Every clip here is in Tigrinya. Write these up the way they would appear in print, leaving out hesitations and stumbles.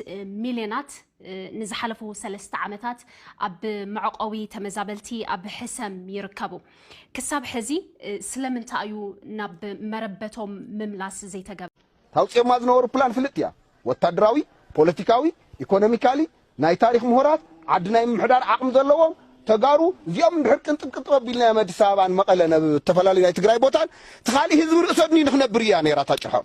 مليونات نزحلفو سلست عمتات أب معقوي تمزابلتي أب حسم يركبوا كسب حزي سلمن تأيو نب مربتهم مملاس زي تجاب توصية ما زنور بلان فلتيا والتدراوي بوليتيكاوي إيكونوميكالي ناي تاريخ مهارات عدنا محدار عقم زلوهم تجارو زيام نحرك أنت كتب بيلنا ما تسابان مقالنا تفلالي ناي تجراي بوتان تخالي هزور أسرني نحن برياني راتجحهم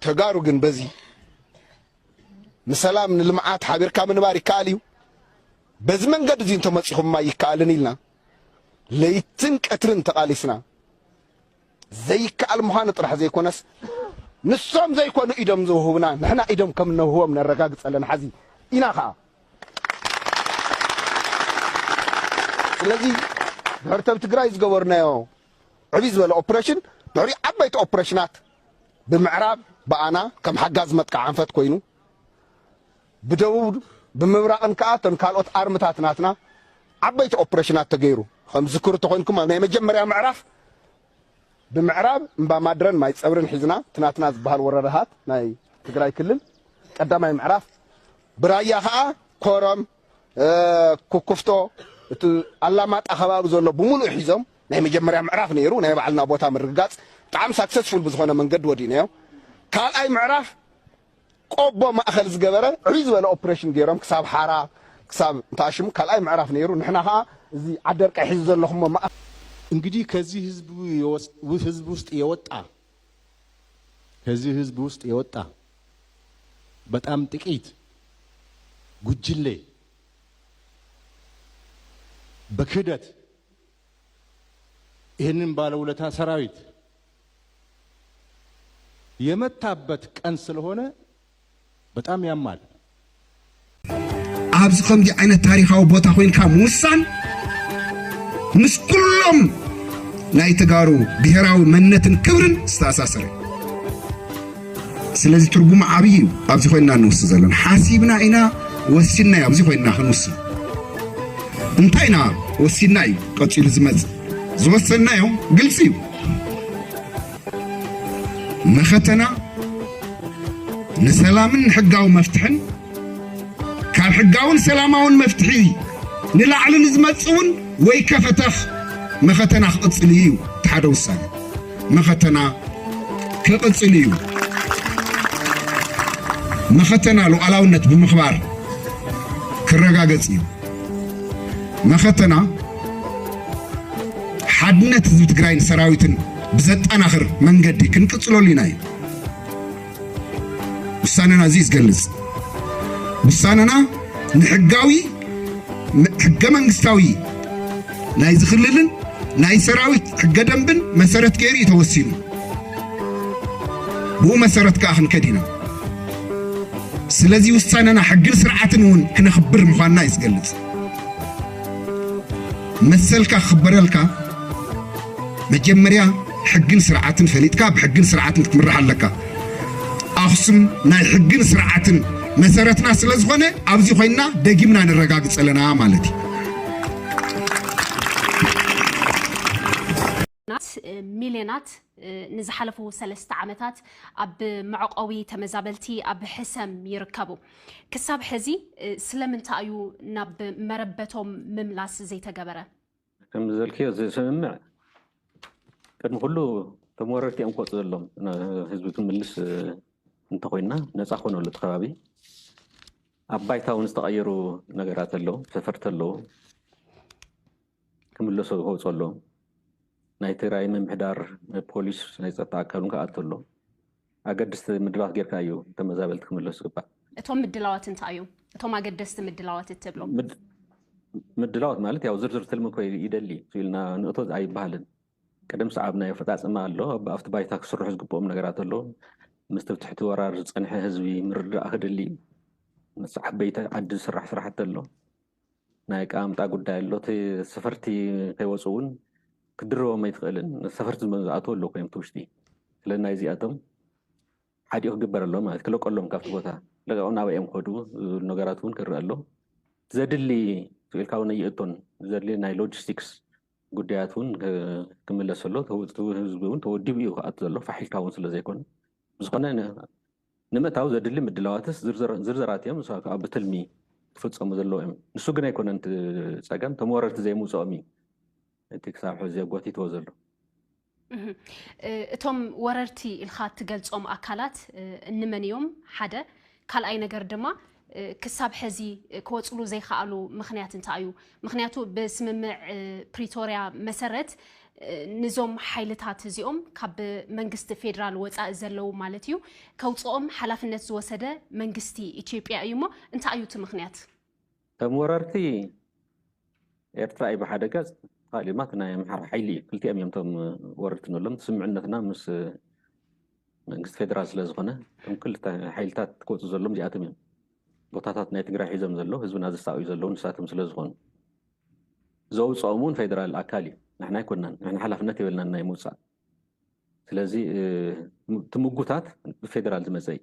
تجارو جن بزي مسلام من المعات حبير كامن باري كاليو بزمن قد زين تمسيهم ما يكالني لنا ليتنك أترن تقاليسنا زي كال مهانة راح زي كونس نصام زي كونو إدم زوهونا نحنا إدم كم نهو من الرقاق سألنا حزي إناخا الذي هرتب تقرايز قورنا يو عبيز ولا أوبريشن دوري عبايت أوبريشنات بمعراب بأنا كم حجاز متك عنفت كوينو بدور بمبرقن كاتن كالوت أرمتاتناتنا عبيت أوبريشنات تغيرو خم ذكر تخونكم ما مجمر يا معرف بمعراب بمادرن ما يتصورن حزنا تناتنا بهال وررهات ناي تقراي كلل قدامي معرف برايا ها كورم كوكفتو علامات أخبار زولو بمولو حزم ناي مجمر يا معرف نيرو ناي بعلنا بوتا مرقات طعم سكسسفول بزخونه من قد ودينايو قال اي معرف قبو ما اخذ زغبره عيز ولا اوبريشن غيرهم كساب حارا كساب تاشم قال اي معرف نيرو نحنا ها زي عدرق يحز زلهم ما እንግዲህ ከዚህ ህዝብ ውስጥ የወጣ በጣም ጥቂት ጉጅሌ በክህደት ይሄንን ባለውለታ ሰራዊት የመታበት ቀን ስለሆነ በጣም ያማል አብዝ ከምዚ አይነት ታሪካዊ ቦታ ኮይንካ ሙሳን ምስ ኩሎም ናይ ተጋሩ ብሔራዊ መንነትን ክብርን ዝተኣሳሰረ ስለዚህ ትርጉም ዓብይ ኣብዚ ኮይና ንውስ ዘለና ሓሲብና ኢና ወሲና ኣብዚ ኮይና ክንውስን እንታይና ወሲና እዩ ቀፂሉ ዝመጽእ ዝወሰናዮ ግልጽ እዩ مختنا نسلامن حقاو مفتحن كان حقاون سلاماون مفتحي نلعل نزمصون وي كفتخ مختنا قصليو تحدوسان مختنا كقصليو مختنا لو علاونت بمخبار كرغاغصي مختنا حدنت زو تግራይን ሰራዊትን بزطناخر منغدي كنقصلوليناي وساننا زي زغلص وساننا نحقاوي حق منغستاوي ناي زخللن ناي سراويت حق دنبن مسرت غيري توسينو بو مسرت كاخن كدينا سلازي وساننا حق سرعاتن ون كنخبر مخانا يزغلص مسلكا خبرلكا مجمريا حقن سرعاتن فليتكا بحقن سرعاتن تمرح لك اخصم ناي حقن سرعاتن مسارتنا سلازخونه ابزي خوينا دغيمنا نرغاغص لنا مالتي مليونات نزحلفو سلست عمتات اب معقوي تمزابلتي اب حسم يركبوا كسب حزي سلمن تايو ناب مربتهم مملاس زي تجبره كم زلكي زي سمع كان كله تمورتي أمكوت زلهم أنا حزبكم ملص أنت خوينا نصحون ولا تخابي أبايتها ونستغيروا نجارات له سفرت له كملوا هو صلوا نايتراي من بحدار بوليس نيتتاكلون كأتلو أقدست مدلات غير كايو تمزابلت كملوا سقبا توم مدلوات انت ايو توم أقدست مدلوات التبلو مدلوات مالتي أو زرزر تلمكو يدلي فيلنا نقطة أي بحالن قدم صعبنا يفتاصما الله بافت بايتا كسرح زغبوم نغرات الله مستفتحت ورار صنح حزبي مرد اخدلي صعب بيتا عد سرحت الله ناي قامطا غداي الله سفرتي كيوصون كدرو ما يتقلن سفرت مزاتو الله كيم توشتي لنا يزي اتم حدي يغبر الله ما كلو قلوم كافت بوتا لغاونا بايم خدو نغراتون كر الله زدلي تلكاو نيتون زدلي ناي لوجيستكس ጉዳያቱን ክምለሰሎ ህዝቡን ተወዲቡ እዩ ከኣቱ ዘሎ ፋሒልካውን ስለ ዘይኮነ ዝኾነ ንምእታው ዘድሊ ምድላዋትስ ዝርዝራት እዮም ኣብ ብትልሚ ክፍፀሙ ዘለዎ እዮም ንሱ ግን ኣይኮነን ፀገም ተመወረርቲ ዘይምውፅኦም እዩ እቲ ክሳብ ሕዚ ኣጓቲትዎ ዘሎ እቶም ወረርቲ ኢልካ ትገልጾም ኣካላት እንመን እዮም ሓደ ካልኣይ ነገር ድማ ክሳብ ሕዚ ክወፅሉ ዘይከኣሉ ምክንያት እንታይ እዩ ምክንያቱ ብስምምዕ ፕሪቶሪያ መሰረት ንዞም ሓይልታት እዚኦም ካብ መንግስቲ ፌደራል ወፃኢ ዘለው ማለት እዩ ከውፅኦም ሓላፍነት ዝወሰደ መንግስቲ ኢትዮጵያ እዩ ሞ እንታይ እዩ እቲ ምክንያት ከም ወረርቲ ኤርትራ እዩ ብሓደ ገጽ ካሊማት ናይ ምሕራ ሓይሊ ክልቲኦም እዮም ቶም ወረርቲ ንብሎም ስምዕነትና ምስ መንግስቲ ፌደራል ስለ ዝኾነ ቶም ክልተ ሓይልታት ክወፁ ዘሎም እዚኣቶም እዮም ቦታታት ናይ ትግራይ ሒዞም ዘሎ ህዝብና ዘሳቅዩ ዘለው ንሳቶም ስለ ዝኾኑ ዘውፅኦም እውን ፌደራል ኣካል እዩ ንሕና ኣይኮናን ንሕና ሓላፍነት የብልናን ናይ ምውፃእ ስለዚ ትምጉታት ብፌደራል ዝመፀ እዩ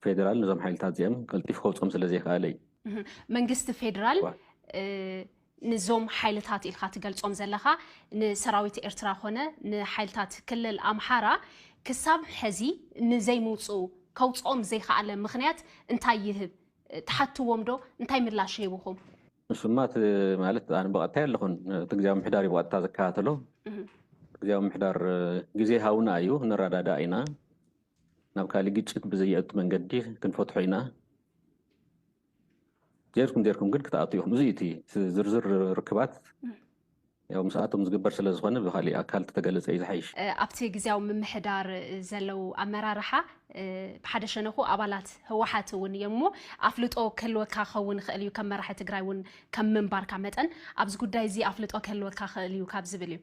ፌደራል ነዞም ሓይልታት እዚኦም ቀልጢፍ ከውፅኦም ስለ ዘይከኣለ እዩ መንግስቲ ፌደራል ንዞም ሓይልታት ኢልካ ትገልጾም ዘለካ ንሰራዊት ኤርትራ ኮነ ንሓይልታት ክልል ኣምሓራ ክሳብ ሕዚ ንዘይምውፅኡ ከውፅኦም ዘይከኣለ ምክንያት እንታይ ይህብ ተሓትዎም ዶ እንታይ ምላሽ ይህብኩም ንሱማት ማለት ኣነ በቐጥታ ኣለኹን እቲ ግዜያዊ ምሕዳር እዩ በቐጥታ ዘከታተሎ ግዜያዊ ምሕዳር ግዜ ሃውና እዩ ንረዳዳ ኢና ናብ ካሊእ ግጭት ብዘይኣቱ መንገዲ ክንፈትሖ ኢና ጀርኩም ግን ክትኣቱ ኢኹም እዚ እቲ ዝርዝር ርክባት ያው ምስኣቶም ዝግበር ስለ ዝኾነ ብኻሊእ ኣካል ተገለፀ እዩ ዝሓይሽ ኣብቲ ግዜያዊ ምምሕዳር ዘለው ኣመራርሓ ብሓደ ሸነኹ ኣባላት ህወሓት እውን እዮም ሞ ኣፍልጦ ክህልወካ ክኸውን ክእል እዩ ከም መራሒ ትግራይ እውን ከም ምንባርካ መጠን ኣብዚ ጉዳይ እዚ ኣፍልጦ ክህልወካ ክእል እዩ ካብ ዝብል እዩ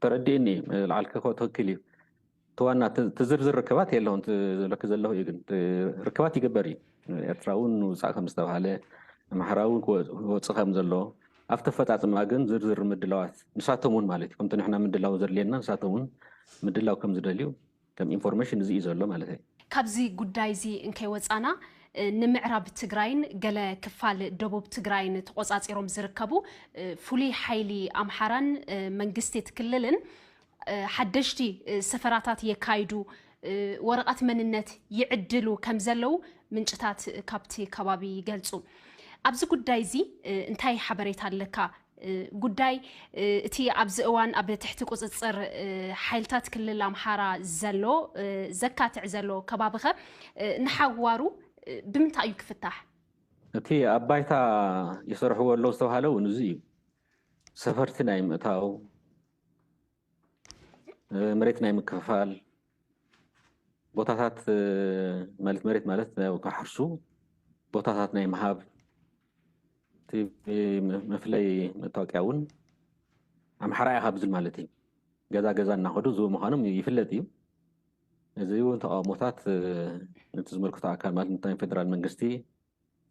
ተረዲእኒ ላዕልከ ትክክል እዩ ተዋና ትዝርዝር ርክባት የለውን ዘለክ ዘለኹ እዩ ግን ርክባት ይግበር እዩ ኤርትራ እውን ውፃእ ከም ዝተባሃለ ኣምሓራ እውን ክወፅእ ከም ዘሎ ኣብቲ ኣፈፃፅማ ግን ዝርዝር ምድላዋት ንሳቶም እውን ማለት እዩ ከምቲ ንሕና ምድላው ዘድልየና ንሳቶም እውን ምድላው ከም ዝደልዩ ከም ኢንፎርሜሽን እዚ እዩ ዘሎ ማለት እዩ ካብዚ ጉዳይ እዚ እንከይወፃና ንምዕራብ ትግራይን ገለ ክፋል ደቡብ ትግራይን ተቆፃፂሮም ዝርከቡ ፍሉይ ሓይሊ ኣምሓራን መንግስቲ ትክልልን ሓደሽቲ ሰፈራታት የካይዱ ወረቐት መንነት ይዕድሉ ከም ዘለው ምንጭታት ካብቲ ከባቢ ይገልጹ ኣብዚ ጉዳይ እዚ እንታይ ሓበሬታ ኣለካ ጉዳይ እቲ ኣብዚ እዋን ኣብ ትሕቲ ቁፅፅር ሓይልታት ክልል ኣምሓራ ዘሎ ዘካትዕ ዘሎ ከባቢኸ ንሓዋሩ ብምንታይ እዩ ክፍታሕ እቲ ኣብ ባይታ ይሰርሕዎ ኣለዉ ዝተባሃለ እውን እዚ እዩ ሰፈርቲ ናይ ምእታው መሬት ናይ ምክፍፋል ቦታታት ማለት መሬት ማለት ካሕርሱ ቦታታት ናይ ምሃብ መፍለይ መታወቂያ እውን ኣምሓራ ኢኻ ብዝብል ማለት እዩ ገዛ ገዛ እናኸዱ ዝህቡ ምዃኖም ይፍለጥ እዩ እዚ እውን ተቃውሞታት ነቲ ዝምልክቶ ኣካል ማለት እንታይ ፌደራል መንግስቲ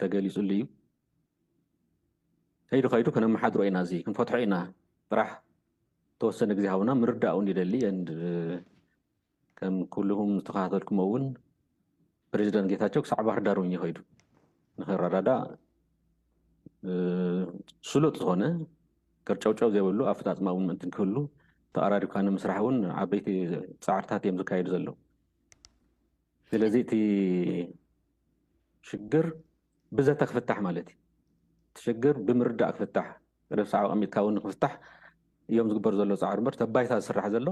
ተገሊጹሉ እዩ ከይዱ ከነመሓድሮ ኢና እዚ ክንፈትሖ ኢና ጥራሕ ተወሰነ ግዜ ሃቡና ምርዳእ እውን ይደሊ ከም ኩልኩም ዝተኸታተልኩም እውን ፕሬዚደንት ጌታቸው ክሳዕ ባህር ዳር እውን ይኸይዱ ንኽረዳዳ ስሉጥ ዝኾነ ቅርጨውጨው ዘይብሉ ኣፈፃፅማ እውን ምእንትን ክህሉ ተቀራሪብካ ንምስራሕ እውን ዓበይቲ ፃዕርታት እዮም ዝካየዱ ዘለው ስለዚ እቲ ሽግር ብዘተ ክፍታሕ ማለት እዩ እቲ ሽግር ብምርዳእ ክፍታሕ ቅድም ሰዓብ ቀሚጥካ እውን ክፍታሕ እዮም ዝግበር ዘሎ ፃዕሪ እምበር ተባይታ ዝስራሕ ዘሎ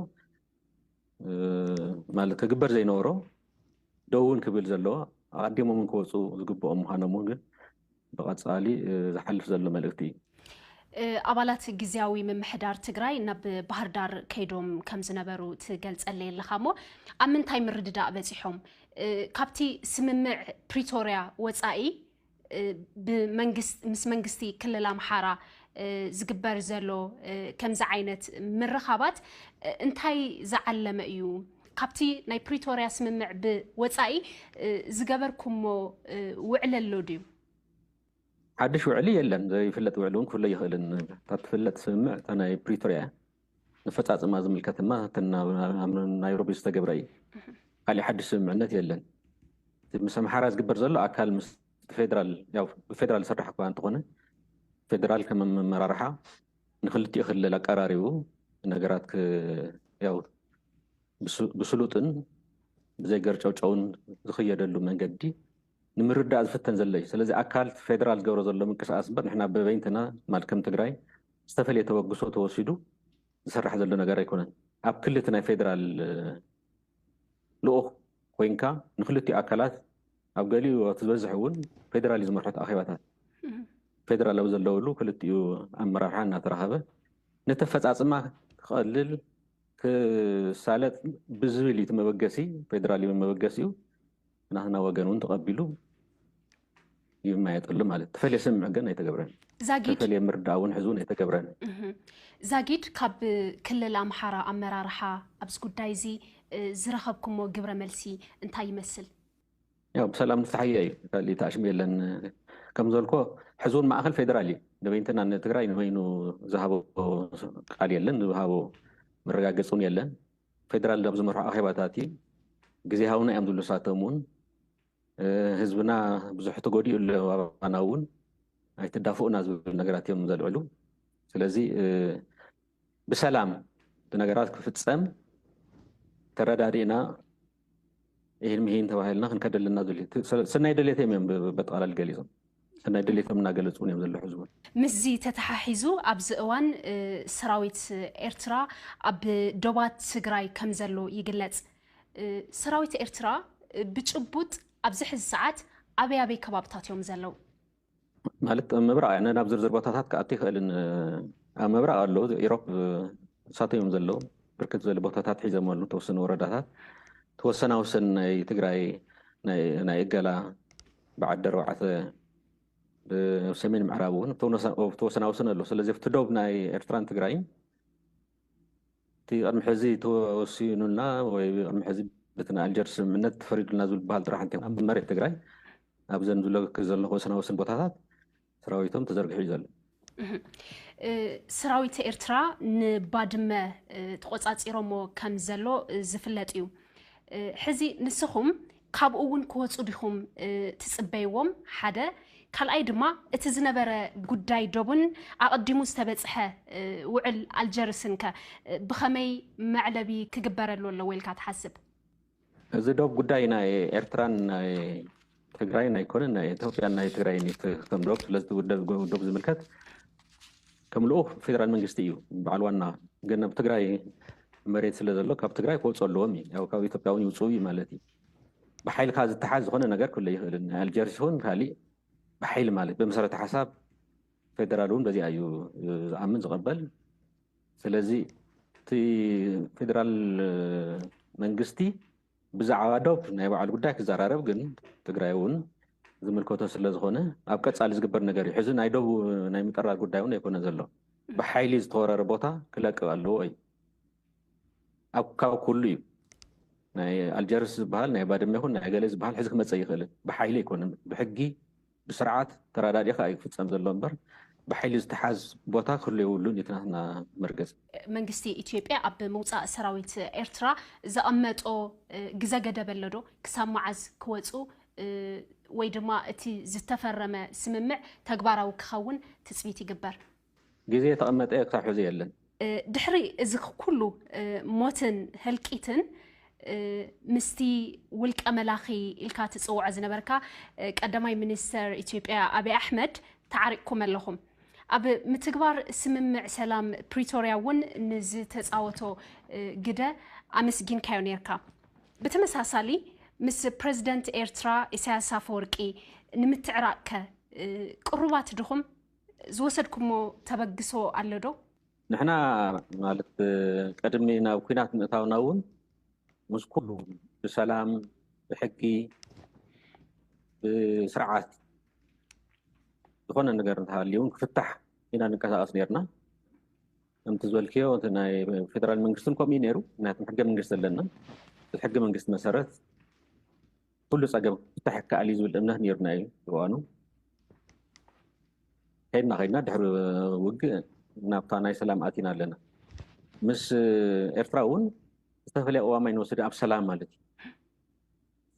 ማለት ክግበር ዘይነበሮ ደውን ክብል ዘለዎ ኣቀዲሞም ክወፁ ዝግብኦም ምዃኖም ግን ብቐፃሊ ዝሓልፍ ዘሎ መልእክቲ እዩ ኣባላት ግዝያዊ ምምሕዳር ትግራይ ናብ ባህር ዳር ከይዶም ከም ዝነበሩ ትገልጸለይ ኣለኻ ሞ ኣብ ምንታይ ምርድዳእ በፂሖም ካብቲ ስምምዕ ፕሪቶሪያ ወፃኢ ምስ መንግስቲ ክልል ኣምሓራ ዝግበር ዘሎ ከምዚ ዓይነት ምርኻባት እንታይ ዝዓለመ እዩ ካብቲ ናይ ፕሪቶሪያ ስምምዕ ብወፃኢ ዝገበርኩሞ ውዕል ኣሎ ድዩ ሓድሽ ውዕሊ የለን ዘይፍለጥ ውዕሊ እውን ክፍለ ይኽእልን ታትፍለጥ ስምምዕ እታ ናይ ፕሪቶሪያ ንፈፃፅማ ዝምልከት ድማ ኣብ ናይሮቢ ዝተገብረ እዩ ካሊእ ሓድሽ ስምምዕነት የለን ምስ ኣምሓራ ዝግበር ዘሎ ኣካል ምስ ፌደራል ያው ብፌደራል ዝስራሕ እኳ እንተኾነ ፌደራል ከም መመራርሓ ንክልቲ ይኽልል አቀራሪቡ ነገራት ያው ብስሉጥን ብዘይ ገርጨውጨውን ዝኽየደሉ መንገዲ ንምርዳእ ዝፍተን ዘለይ ስለዚ አካል ፌደራል ዝገብሮ ዘሎ ምንቅስቃስ እምበር ንሕና በበይንትና ማለት ከም ትግራይ ዝተፈለየ ተበግሶ ተወሲዱ ዝሰርሕ ዘሎ ነገር ኣይኮነን ኣብ ክልት ናይ ፌደራል ልኡኽ ኮይንካ ንክልቲኡ አካላት ኣብ ገሊኡ ዝበዝሕ እውን ፌደራል ዝመርሖት ኣኼባታት ፌደራላዊ ዘለውሉ ክልቲኡ ኣመራርሓ እናተረኸበ ነተፈፃፅማ ክቐልል ክሳለጥ ብዝብል እቲ መበገሲ ፌደራል መበገሲኡ ናትና ወገን እውን ተቐቢሉ ይማየጠሉ ማለት ተፈልየ ስምዕ ግን ኣይተገብረን ተፈልየ ምርዳእ እውን ሕዝቡን ኣይተገብረን ዛጊድ ካብ ክልል ኣምሓራ ኣመራርሓ ኣብዚ ጉዳይ እዚ ዝረኸብኩሞ ግብረ መልሲ እንታይ ይመስል ያው ብሰላም ንፍታሕየ እዩ ካልእ ተኣሽሙ የለን ከም ዘልኮ ሕዝቡን ማእኸል ፌደራል እዩ ንበይንትና ንትግራይ ንበይኑ ዝሃቦ ቃል የለን ዝሃቦ መረጋገፂ እውን የለን ፌደራል ኣብ ዝመርሖ ኣኼባታት እዩ ግዜያውና እዮም ዝብሉ ንሳቶም እውን ህዝብና ብዙሕ ተጎዲኡ ኣሎ ኣባና እውን ኣይትዳፍኡና ዝብል ነገራት እዮም ዘልዕሉ ስለዚ ብሰላም ነገራት ክፍፀም ተረዳዲእና ይህን ምሂን ተባሂልና ክንከደልና ዝብል ስናይ ድሌቶም እዮም በጠቕላል ገሊፆም ስናይ ድሌቶም እናገለፁን እዮም ዘሎ ህዝቡ ምስዚ ተተሓሒዙ ኣብዚ እዋን ሰራዊት ኤርትራ ኣብ ዶባት ትግራይ ከም ዘሎ ይግለጽ ሰራዊት ኤርትራ ብጭቡጥ ኣብዚ ሕዚ ሰዓት ኣበይ ከባቢታት እዮም ዘለው ማለት ምብራቅ ናብ ዝርዝር ቦታታት ከኣቲ ይኽእልን ኣብ ምብራቅ ኣለዉ ኢሮፕ ሳተዮም ዘለው ብርክት ዝበለ ቦታታት ሒዞም ኣሉ ተወሰኑ ወረዳታት ተወሰና ውስን ናይ ትግራይ ናይ እገላ በዓዲ ኣርባዕተ ብሰሜን ምዕራብ እውን ተወሰና ውስን ኣሎ ስለዚ ኣብቲ ዶብ ናይ ኤርትራን ትግራይን እቲ ቅድሚ ሕዚ ተወሲኑና ወይ ቅድሚ ሕዚ በትና ኣልጀርስ ስምምነት ተፈሪዱልና ዝብል በሃል ጥራሕ እንተ ኣብ መሬት ትግራይ ኣብዘን ዝለክ ዘሎ ወሰና ውስን ቦታታት ሰራዊቶም ተዘርጊሑ እዩ ዘሎ ሰራዊት ኤርትራ ንባድመ ተቆፃፂሮሞ ከም ዘሎ ዝፍለጥ እዩ ሕዚ ንስኹም ካብኡ እውን ክወፁ ዲኹም ትፅበይዎም ሓደ ካልኣይ ድማ እቲ ዝነበረ ጉዳይ ዶብን ኣቐዲሙ ዝተበፅሐ ውዕል ኣልጀርስን ከ ብኸመይ መዕለቢ ክግበረሉ ኣለዎ ኢልካ ትሓስብ እዚ ዶብ ጉዳይ ናይ ኤርትራን ናይ ትግራይን ኣይኮነን ናይ ኢትዮጵያን ናይ ትግራይን ከም ዶብ ስለዚ ዶብ ዝምልከት ከም ልኡኽ ፌደራል መንግስቲ እዩ በዓል ዋና ግን ኣብ ትግራይ መሬት ስለ ዘሎ ካብ ትግራይ ክወፁ ኣለዎም እዩ ያው ካብ ኢትዮጵያ እውን ይውፅኡ እዩ ማለት እዩ ብሓይልካ ዝተሓዝ ዝኾነ ነገር ክህሉ ይኽእልን ኣልጀርስ ይኹን ካሊእ ብሓይሊ ማለት ብመሰረተ ሓሳብ ፌደራል እውን በዚኣ እዩ ዝኣምን ዝቐበል ስለዚ እቲ ፌደራል መንግስቲ ብዛዕባ ዶብ ናይ ባዕሉ ጉዳይ ክዘራረብ ግን ትግራይ እውን ዝምልከቶ ስለ ዝኾነ ኣብ ቀፃሊ ዝግበር ነገር እዩ ሕዚ ናይ ዶብ ናይ ምጥራር ጉዳይ እውን ኣይኮነ ዘሎ ብሓይሊ ዝተወረረ ቦታ ክለቅቕ ኣለዎ እዩ ኣብ ካብ ኩሉ እዩ ናይ ኣልጀርስ ዝበሃል ናይ ባድመ ይኹን ናይ ገለ ዝበሃል ሕዚ ክመፀ ይኽእልን ብሓይሊ ኣይኮነን ብሕጊ ብስርዓት ተራዳዲእካ እዩ ክፍፀም ዘሎ እምበር ብሓይሊ ዝተሓዝ ቦታ ክህሉ የብሉን የትናትና መርገፅ መንግስቲ ኢትዮጵያ ኣብ ምውፃእ ሰራዊት ኤርትራ ዘቐመጦ ግዜ ገደብ ኣሎ ዶ ክሳብ መዓዝ ክወፁ ወይ ድማ እቲ ዝተፈረመ ስምምዕ ተግባራዊ ክኸውን ትፅቢት ይግበር ግዜ ተቐመጠ ክሳብ ሕዚ የለን ድሕሪ እዚ ኩሉ ሞትን ህልቂትን ምስቲ ውልቀ መላኺ ኢልካ ትፅውዖ ዝነበርካ ቀዳማይ ሚኒስተር ኢትዮጵያ አብይ ኣሕመድ ተዓሪቅኩም ኣለኹም ኣብ ምትግባር ስምምዕ ሰላም ፕሪቶሪያ እውን ንዝተፃወቶ ግደ ኣመስጊንካዮ ነርካ ብተመሳሳሊ ምስ ፕሬዚደንት ኤርትራ ኢሳያስ አፈወርቂ ንምትዕራቅ ቅሩባት ድኹም ዝወሰድኩሞ ተበግሶ ኣሎ ዶ ንሕና ማለት ቀድሚ ናብ ኩናት ምእታውና እውን ምስ ኩሉ ብሰላም ብሕጊ ብስርዓት ዝኾነ ነገር እንተሃልዩን ክፍታሕ ኢና ንንቀሳቀስ ነርና ከምቲ ዝበልክዮ ናይ ፌደራል መንግስትን ከምኡ ነይሩ ምክንያቱም ሕገ መንግስቲ ኣለና ሕገ መንግስቲ መሰረት ኩሉ ፀገም ክፍታሕ ይከኣል እዩ ዝብል እምነት ነይሩና እዩ ዝዋኑ ከይድና ድሕሪ ውግእ ናብታ ናይ ሰላም ኣቲና ኣለና ምስ ኤርትራ እውን ዝተፈለየ እዋማይ ንወስድ ኣብ ሰላም ማለት እዩ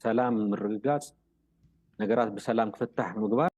ሰላም ምርግጋፅ ነገራት ብሰላም ክፍታሕ ምግባር